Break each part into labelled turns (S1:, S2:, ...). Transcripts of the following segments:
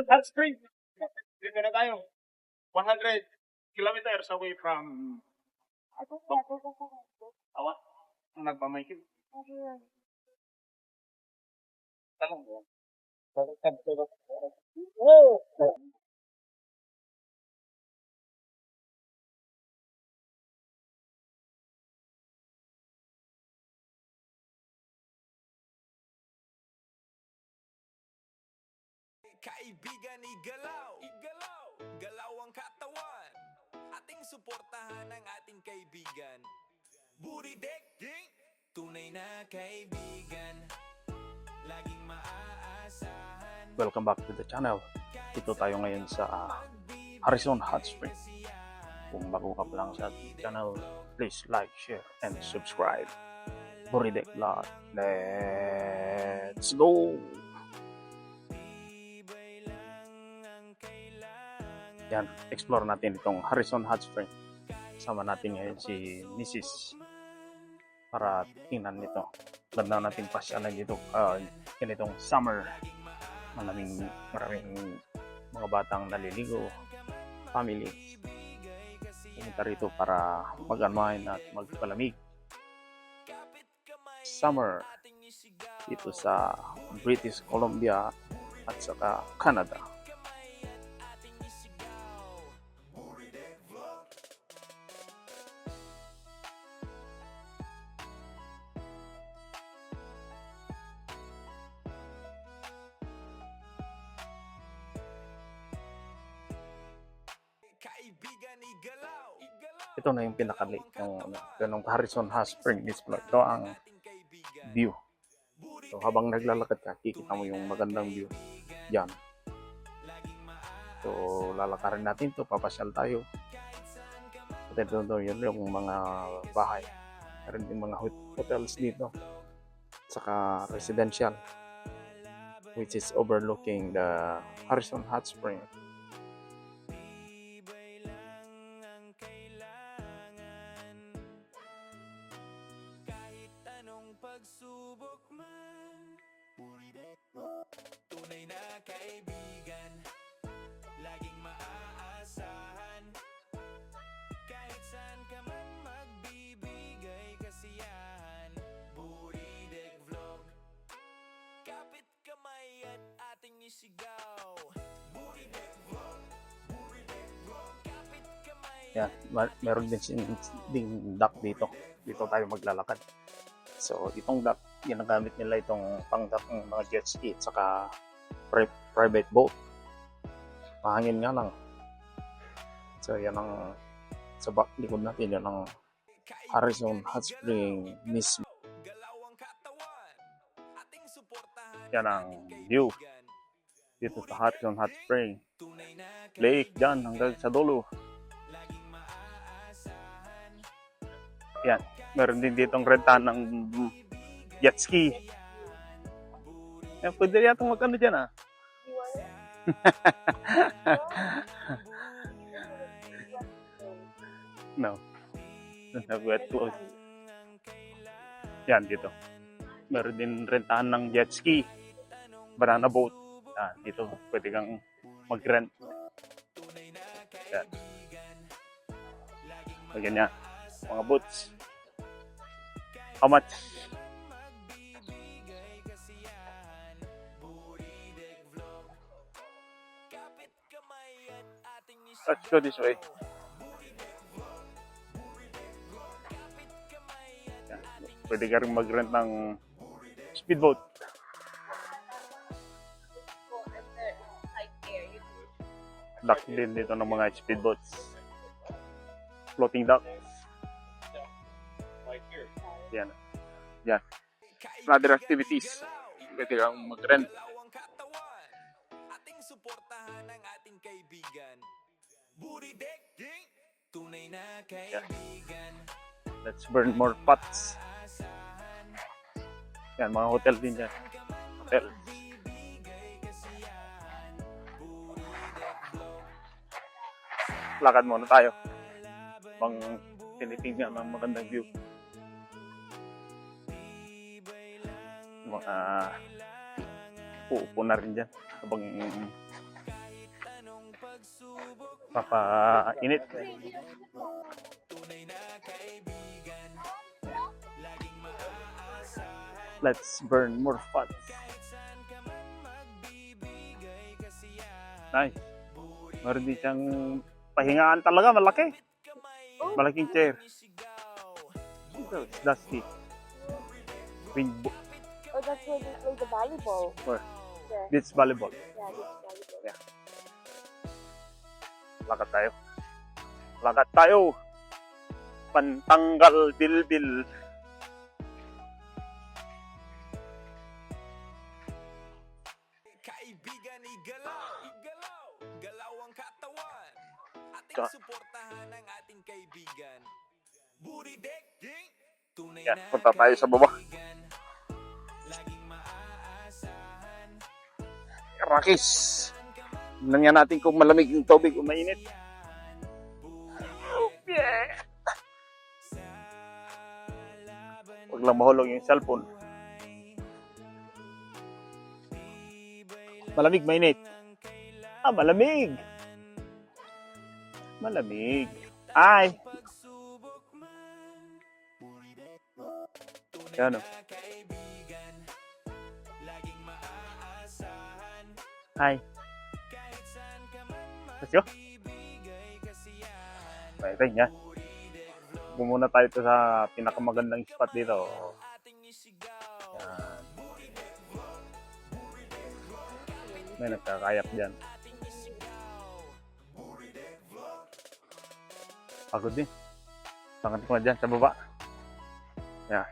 S1: Hot Spring. Dito na tayo. 100 kilometers away from Awa. Ang nagpamaykil. Talong mo.
S2: Kaibigan, igalaw, igalaw, galaw ang katawan. Ating suportahan ang ating kaibigan. Buridek, tunay na kaibigan. Laging maaasahan.
S3: Welcome back to the channel. Ito tayo ngayon sa Harrison Hot Spring. Kung bago ka pa lang sa channel, please like, share, and subscribe. Buridek Lot. Let's go! Yan, explore natin itong Harrison Hot Spring. Kasama natin ngayon si Mrs. para tingnan nito. Ganda natin pasyalan dito. Ganitong summer. Maraming mga batang naliligo. Family. Pumunta rito para mag-unwind at magpalamig. Summer dito sa British Columbia at saka Canada. Ito na yung pinakalik ng Harrison Hot Spring mismo. Ito ang view. So, habang naglalakad ka, kikita mo yung magandang view. Yan. So, lalakarin natin to, papasyal tayo. At ito yun yung mga bahay. Meron din mga hotels dito. Saka residential, which is overlooking the Harrison Hot Spring.
S2: Pagsubok man, tunay na kaibigan, laging maaasahan. Kahit saan ka man magbibigay kasiyahan. Buridek Vlog, kapit kamay at ating isigaw. Buridek Vlog, kapit kamay.
S3: Yan, meron din dock dito. Dito tayo maglalakad. So, itong dock, ginagamit nila itong pang-dock ng mga jet ski at saka private boat. Mahangin nga lang. So, yan ang sa likod natin, yan ang Harrison Hot Spring mismo. Yan ang view dito sa Harrison Hot Spring. Lake dyan hanggang sa dulo. Yan. Meron din ditong rentahan ng jet ski. Pwede yatang magkano dyan No. Wet clothes. Yan dito. Meron din rentahan ng jet ski. Banana boat. Dito pwede kang mag-rent. Yan. Ganyan. Mga boats. How much? Let's go this way. Yan. Pwede ka rin mag-rent ng speedboat. Dock din dito ng mga speedboats. Floating dock. Yan. Yan. Other activities. Pwede kang mag-rent.
S2: Ating suportahan ang ating kaibigan. Buridek, tunay na kaibigan.
S3: Let's burn more pots. Yan, mga hotel din dyan. Hotel. Lakad muna tayo. Pang tinitingnan ng magandang view. Mga uupo na rin dyan habang papainit.
S2: Tunay na kaibigan, laging maaasahan.
S3: Let's burn more fat.
S2: Kahit saan ka man magbibigay kasiyahan.
S3: Nice. Meron din siyang pahingaan talaga, malaki. Malaking chair. It's dusty.
S4: Oh, that's where they play the volleyball.
S3: Where?
S4: There.
S3: Beach volleyball.
S4: Yeah, this volleyball.
S3: Yeah. Lakad tayo. Lakad tayo. Pantanggal bilbil.
S2: Kaibigan, igalaw, galaw ang katawan. Ating
S3: Ka-
S2: suportahan ang ating kaibigan. Buridek, tunay
S3: Yan,
S2: na
S3: punta tayo sa baba.
S2: kaibigan. Laging maaasahan.
S3: Rakis. Tingnan natin kung malamig yung tubig o mainit. Yeah. Huwag lang mahulog yung cellphone. Malamig, mainit. Ah, malamig. Malamig. Ay. Yan o. Hi. Let's go. Pwede niya. Bumuna tayo ito sa pinakamagandang spot dito. Yan. May nagkakayak dyan. Pagod din. Tangan ko na dyan sa baba. Yan.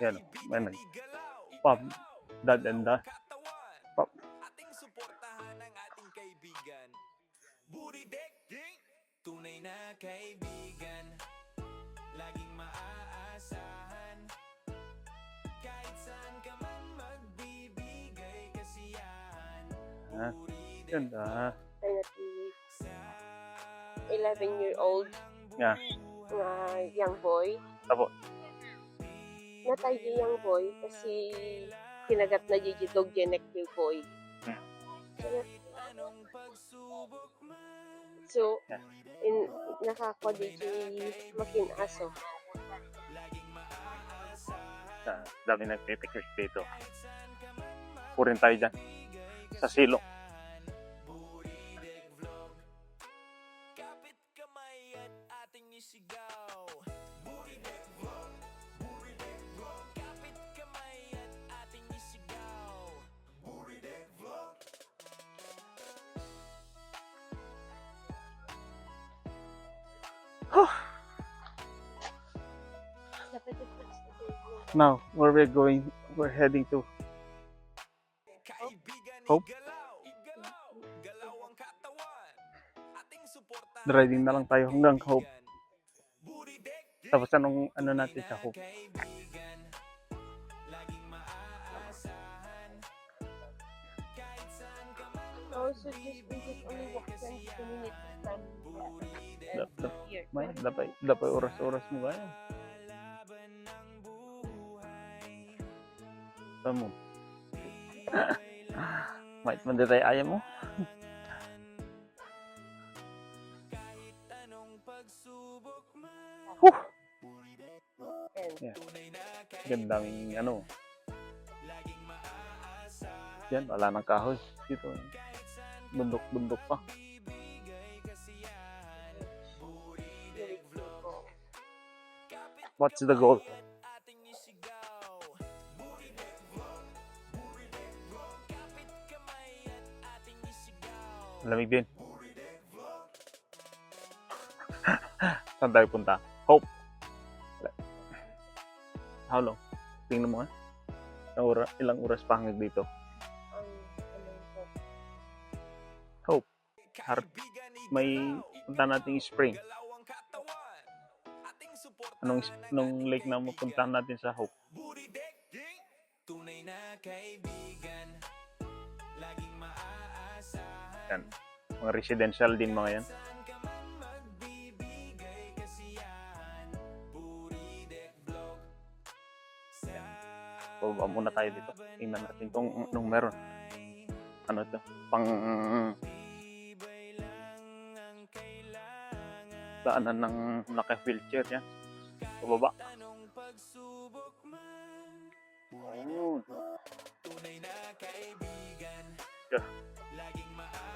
S3: Yan. May nag pop. Dad and da. Pop.
S2: Ating suportahan ang ating kaibigan. Buridek, tunay na kaibigan. Laging maaasahan. Kahit saan ka man magbibigay kasiyahan.
S3: Ah, ganda.
S4: And at the 11-year-old
S3: Yeah.
S4: young boy.
S3: Tapos.
S4: Natay yung young boy kasi kinagat na dog genek yung boy. So, nakakwa di makinaso.
S3: Dami nagpipiknik dito. Purin tayo dyan. Sa silong.
S2: Kapit kamay at ating isigaw. Kapit kamay at ating isigaw.
S3: Now, where we're going, we're heading to
S2: Kaibigan,
S3: Hope.
S2: galaw ang katawan. Ating suportahan
S3: Driving na lang tayo hanggang Hope.
S2: Buridek,
S3: Tapos ano natin sa Hope?
S2: kaibigan. Laging maaasahan. Kahit saan ka man
S4: Also, just we just only walk 20 minutes from here.
S3: May, dapat oras-oras mo kaya. Tama mo. May mandi tayo ayaw mo. Huh!
S4: And
S3: Yeah. Gandang ano. Yan, wala nang kahoy. Dito. Bundok-bundok pa.
S4: very simple.
S3: What's the goal?
S2: ating isigaw. Kapit kamay at ating isigaw.
S3: Lamig din. Saan tayo punta? Hope. How long? Tingnan mo nga. Ilang oras pa hanggang dito? Hope. May punta nating spring.
S2: Galaw ang katawan. Ating suportahan
S3: Anong lake na mapuntahan natin sa Hope?
S2: Buridek, tunay na kaibigan. Laging maaasahan.
S3: Yan. Mga residential din mga yan.
S2: Saan ka man magbibigay kasiyahan. Buridek vlog. Sa
S3: Baba muna tayo dito. Tingnan natin kung anong meron. Ano to? Pang daanan ng naka-wheelchair yan. Pababa. Oh. Yeah.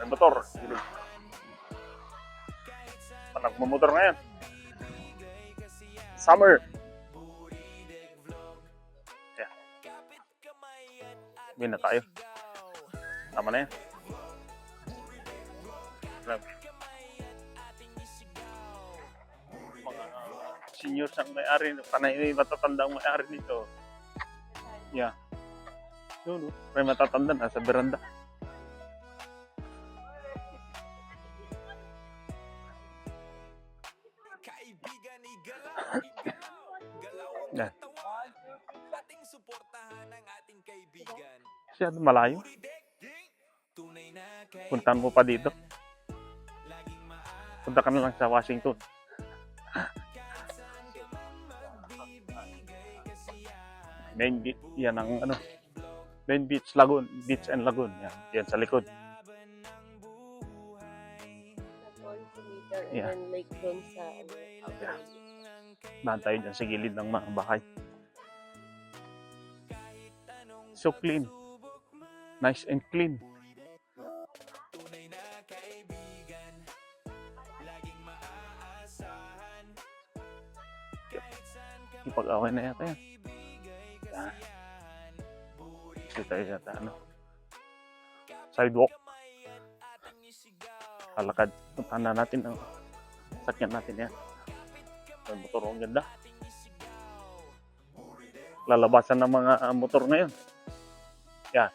S3: May motor. Nagmamotor ngayon. Summer. Yeah. Uwi na tayo. Tama na yan. Mga seniors ang may-ari. Panay matatanda ang may-ari nito. Yeah. Yun, may matatanda na sa beranda. Yan. Siya malayo. Puntahan mo pa dito. Punta ka na lang sa Washington. Main beach, yan ang ano. Main beach, lagoon, beach and lagoon. Yan sa likod.
S4: And then like doon sa outer.
S3: Dahan tayo dyan sa gilid ng mga bahay. So clean. Nice and clean. Ipag-away na yata yan. Kasi tayo yata ano. Sidewalk. Halakad. Puntahan na natin ang sakyan natin yan. May motor, ang ganda. Lalabasan ng mga motor ngayon. Yan.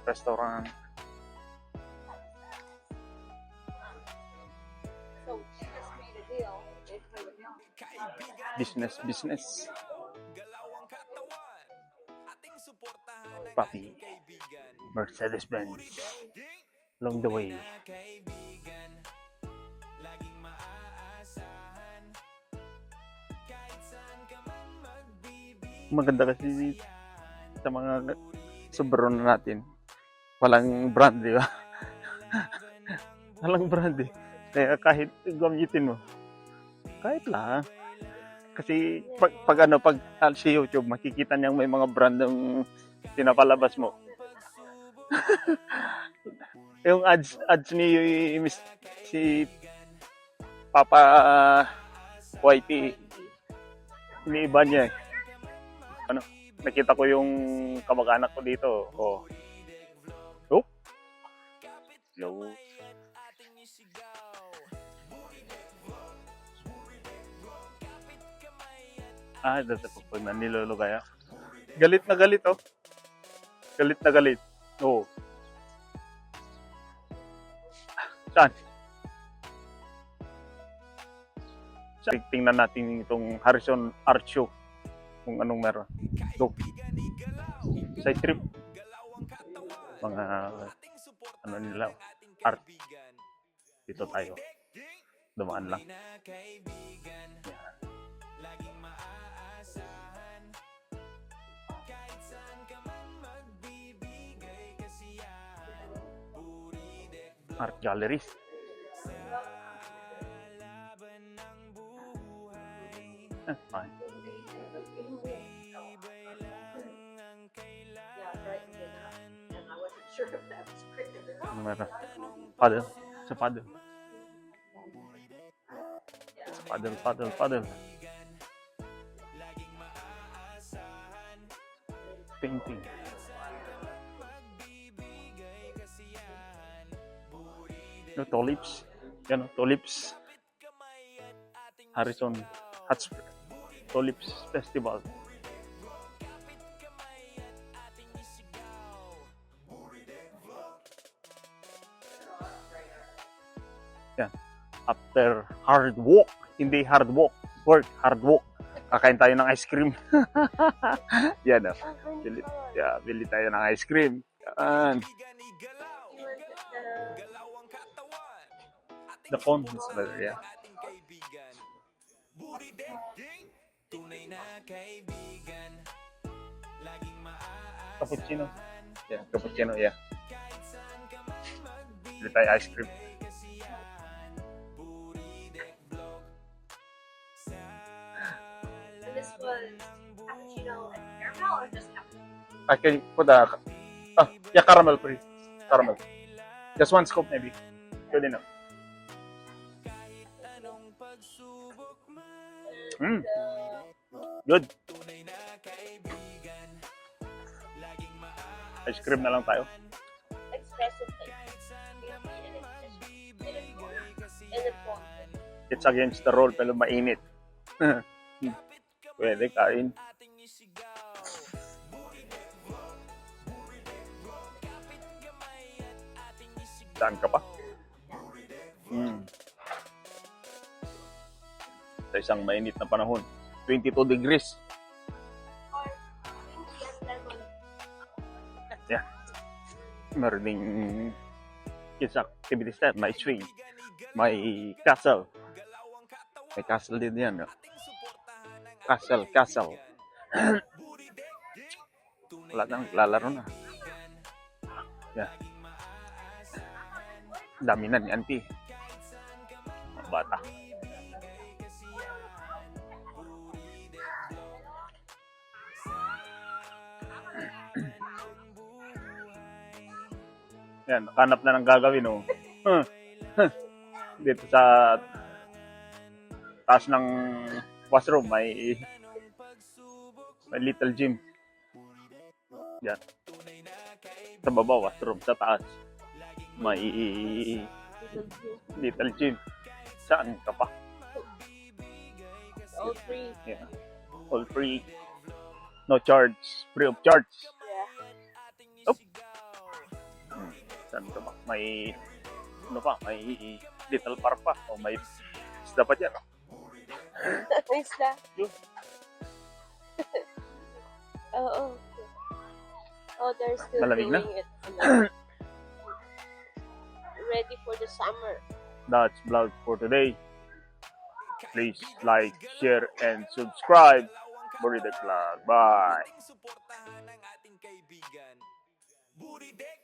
S3: Restaurant.
S4: So, she just made a deal.
S3: Business. Papi. Mercedes-Benz. Along the way. Maganda kasi sa mga Subaru na natin. Walang brand, di ba? Walang brand eh. Kaya kahit gamitin mo, kahit lang. Kasi pag sa YouTube, makikita niyang may mga brand ng pinapalabas mo. Yung ads ni si Papa YP, iniiba niya eh. Ano, nakita ko yung kamag-anak ko dito. Oh. Yo. Dito pag nanilulugay. Galit na galit, oh. Galit na galit. Oh. Saan? Tingnan natin itong Harrison Art Show. Kung anong meron. Go. Side trip. Mga ano nila, art. Dito tayo. Dumaan lang. Yan. Art galleries. Fine. Ano meron? Paddle. Sa paddle. Paddle. Painting. No, tulips. Yan, tulips. Harrison Hot Springs Tulips Festival. Yan. After hard walk, hindi hard walk, hard walk. Kakain tayo ng ice cream. Yan o. Bili tayo ng ice cream. Yan. The cone is better, yeah. Cappuccino. Yeah, cappuccino, yeah. Bili tayo ice cream.
S4: And this was cappuccino and caramel or just cappuccino?
S3: I can put yeah, caramel please. Caramel. Just one scoop maybe. Good enough. Good. Ice cream na lang tayo.
S4: Espresso type. And it won't.
S3: It's against the rule pero mainit. Pwede kain. Saan ka pa? Sa isang mainit na panahon. 22 degrees. Yeah. Meron ding kids activities there. May swing. May castle. May castle din yan. No? Castle. Wala nang lalaro na. Yeah. Dami na ni auntie. Mga bata. Yan, hanap na ng gagawin, oh. Dito sa taas ng washroom, may little gym. Yan. Sa baba, washroom. Sa taas, may little gym. Saan ka pa?
S4: All free.
S3: Yeah. All free. No charge. Free of charge.
S4: Yeah.
S3: Oh. Saan ka ba? May ano pa? May little park pa. O may isda pa dyan.
S4: Nice na.
S3: Yun.
S4: Oo. Oh, they're still
S3: Malamig na?
S4: doing it. Ready for the summer.
S3: That's vlog for today. Please like, share, and subscribe. Buridek Vlog. Bye.
S2: Suportahan ang ating kaibigan. Buridek